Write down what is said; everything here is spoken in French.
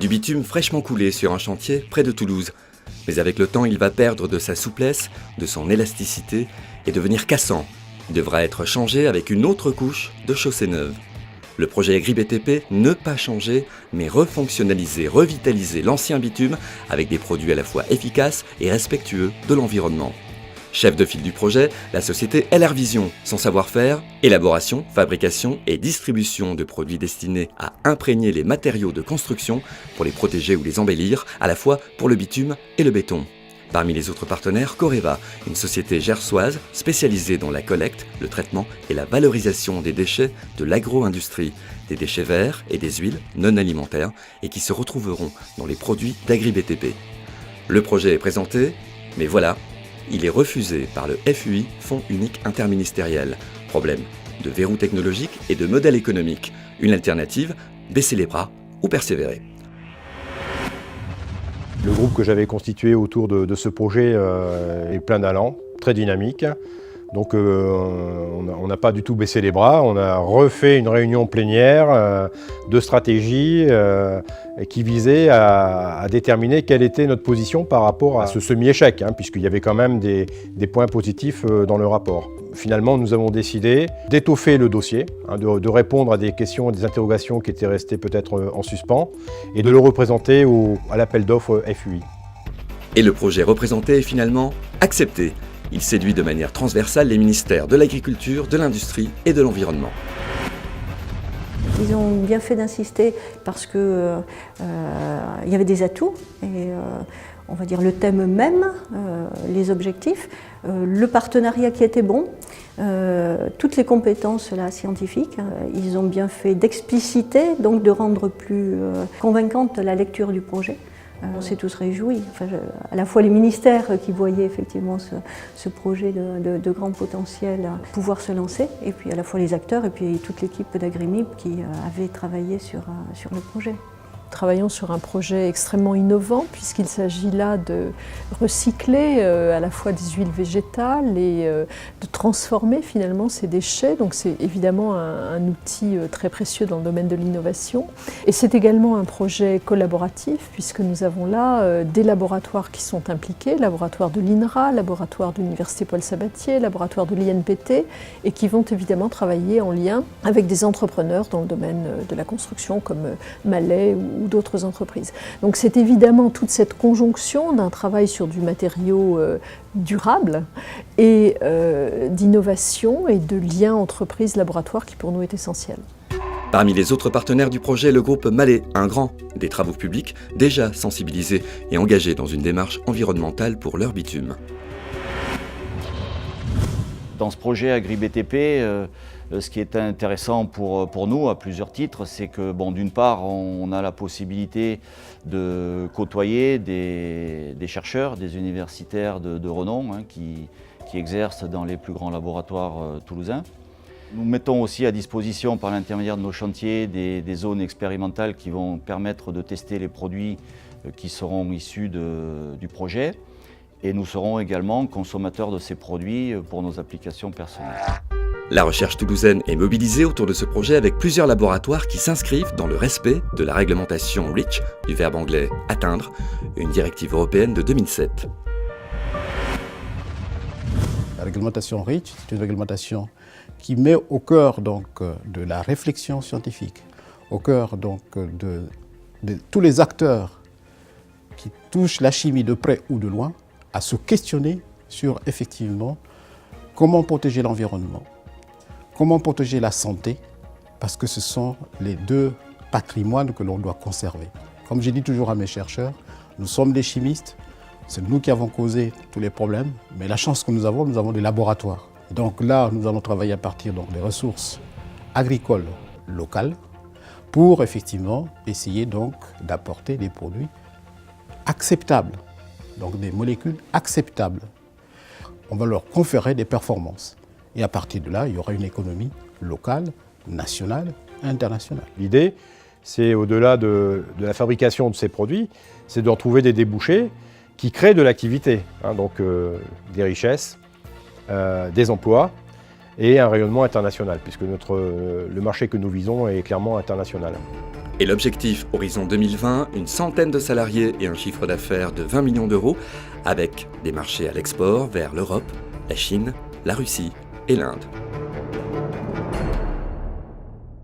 Du bitume fraîchement coulé sur un chantier près de Toulouse. Mais avec le temps, il va perdre de sa souplesse, de son élasticité et devenir cassant. Il devra être changé avec une autre couche de chaussée neuve. Le projet AgriBTP, ne pas changer, mais refonctionnaliser, revitaliser l'ancien bitume avec des produits à la fois efficaces et respectueux de l'environnement. Chef de file du projet, la société LR Vision. Son savoir-faire, élaboration, fabrication et distribution de produits destinés à imprégner les matériaux de construction pour les protéger ou les embellir, à la fois pour le bitume et le béton. Parmi les autres partenaires, Coreva, une société gersoise spécialisée dans la collecte, le traitement et la valorisation des déchets de l'agro-industrie, des déchets verts et des huiles non alimentaires et qui se retrouveront dans les produits d'AgriBTP. Le projet est présenté, mais voilà, il est refusé par le FUI, Fonds unique interministériel. Problème de verrou technologique et de modèle économique. Une alternative, baisser les bras ou persévérer. Le groupe que j'avais constitué autour de ce projet est plein d'allant, très dynamique. Donc on n'a pas du tout baissé les bras, on a refait une réunion plénière de stratégie qui visait à déterminer quelle était notre position par rapport à ce semi-échec, puisqu'il y avait quand même des points positifs dans le rapport. Finalement, nous avons décidé d'étoffer le dossier, de répondre à des questions et des interrogations qui étaient restées peut-être en suspens, et de le représenter à l'appel d'offres FUI. Et le projet représenté est finalement accepté. Il séduit de manière transversale les ministères de l'Agriculture, de l'Industrie et de l'Environnement. Ils ont bien fait d'insister parce qu'il y avait des atouts et on va dire le thème même, les objectifs, le partenariat qui était bon, toutes les compétences là, scientifiques. Ils ont bien fait d'expliciter, donc de rendre plus convaincante la lecture du projet. On s'est tous réjouis, à la fois les ministères qui voyaient effectivement ce projet de grand potentiel pouvoir se lancer, et puis à la fois les acteurs et puis toute l'équipe d'Agrimib qui avait travaillé sur le projet. Travaillons sur un projet extrêmement innovant puisqu'il s'agit là de recycler à la fois des huiles végétales et de transformer finalement ces déchets. Donc c'est évidemment un outil très précieux dans le domaine de l'innovation. Et c'est également un projet collaboratif puisque nous avons là des laboratoires qui sont impliqués, laboratoire de l'INRA, laboratoire de l'Université Paul Sabatier, laboratoire de l'INPT et qui vont évidemment travailler en lien avec des entrepreneurs dans le domaine de la construction comme Malais ou d'autres entreprises. Donc c'est évidemment toute cette conjonction d'un travail sur du matériau durable et d'innovation et de lien entreprise-laboratoire qui pour nous est essentiel. Parmi les autres partenaires du projet, le groupe Malais, un grand des travaux publics, déjà sensibilisés et engagés dans une démarche environnementale pour leur bitume. Dans ce projet AgriBTP, ce qui est intéressant pour nous à plusieurs titres, c'est que d'une part, on a la possibilité de côtoyer des chercheurs, des universitaires de renom qui exercent dans les plus grands laboratoires toulousains. Nous mettons aussi à disposition par l'intermédiaire de nos chantiers des zones expérimentales qui vont permettre de tester les produits qui seront issus du projet. Et nous serons également consommateurs de ces produits pour nos applications personnelles. La recherche toulousaine est mobilisée autour de ce projet avec plusieurs laboratoires qui s'inscrivent dans le respect de la réglementation REACH, du verbe anglais « atteindre », une directive européenne de 2007. La réglementation REACH, c'est une réglementation qui met au cœur donc, de la réflexion scientifique, au cœur donc, de tous les acteurs qui touchent la chimie de près ou de loin, à se questionner sur effectivement comment protéger l'environnement, comment protéger la santé, parce que ce sont les deux patrimoines que l'on doit conserver. Comme j'ai dit toujours à mes chercheurs, nous sommes des chimistes, c'est nous qui avons causé tous les problèmes, mais la chance que nous avons des laboratoires. Et donc là, nous allons travailler à partir donc, des ressources agricoles locales pour effectivement essayer donc d'apporter des produits acceptables. Donc des molécules acceptables. On va leur conférer des performances. Et à partir de là, il y aura une économie locale, nationale, internationale. L'idée, c'est au-delà de la fabrication de ces produits, c'est de retrouver des débouchés qui créent de l'activité, donc des richesses, des emplois et un rayonnement international, puisque le marché que nous visons est clairement international. Et l'objectif Horizon 2020, une centaine de salariés et un chiffre d'affaires de 20 millions d'euros, avec des marchés à l'export vers l'Europe, la Chine, la Russie et l'Inde.